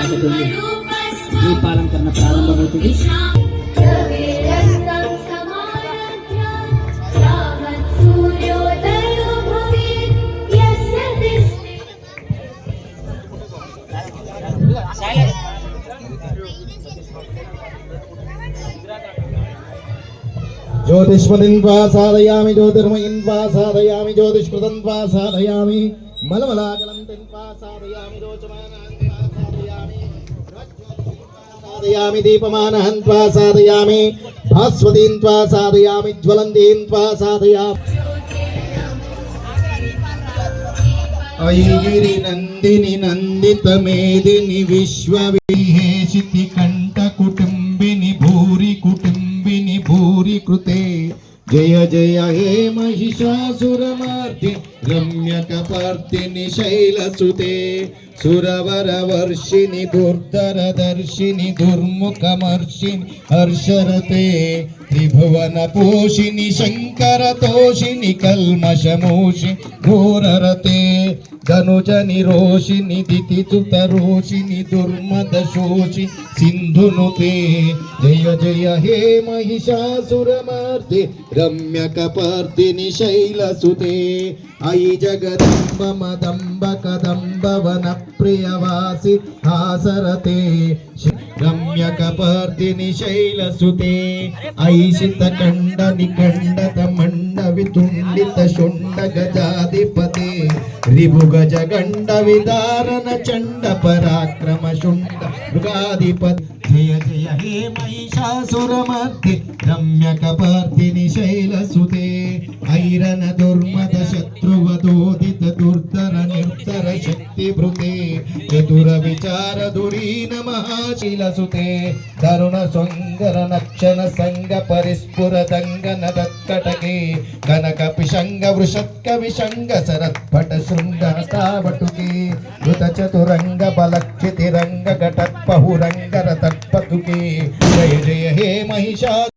కాబట్టి దీపాలంకరణ ప్రారంభమవుతుంది. ज्योतिष्मदिन्वा साधयामि ज्योतिर्मयिन्वा साधयामि ज्योतिष्कृतन्वा साधयामि मलमलाजलं तिन्वा साधयामि रोचमानहन्त्वा साधयामि साधयामि दीपमानहन्त्वा साधयामि भास्वतीन्त्वा साधयामि ज्वलन्तीन्त्वा साधयामि ऐगिरि नन्दिनि नन्दितमेदिनि विश्वविहेशिति कण्ठकुटुम्बिनि भूरि कुटुम्बिनि भूरि कृते जय जय हे महिषासुरमर्दिनि रम्यकपर्दिनि शैलसुते सुरवरवर्षिणि दुर्धरदर्शिनि दुर्मुखमर्षिणि हर्षरते त्रिभुवनपोषिणि शङ्करतोषिणि कल्मषमोषिणि घोररते धनुजनिरोषिणि दितिसुतरोषिणि दुर्मदशोषि सिन्धुनुते जय जय हे महिषासुरमर्दिनि रम्यकपर्दिनि शैलसुते अयि जगदम्ब मदम्ब कदम्ब वनप्रियवासि हासरते रम्यकपर्दिनि शैलसुते ऐशितकण्ड निकण्डत मण्डवितुण्डित शुण्ड गजाधिपते रिभुगजगण्ड विदारण चण्ड पराक्रम शुण्ड मृगाधिपति जय जय हे महिषासुरमर्दिनि रम्यकपर्दिनि शैलसुते ऐरन दुर्मद शत्रुवदोदित दुर्धर निर्धर शक्तिभृते चतुर विचार धुरीन महाशीलसुते तरुण सुंदर नक्षन संग परिस्फुर दंगन दत्कटके कनक पिशंग वृषत्क विशंग सरत्पट शृंग हस्तावटुके धृत चतुरंग बलक्षितिरंग घटत्पहुरंग रतत्पतुके जय जय हे महिषासुरमर्दिनि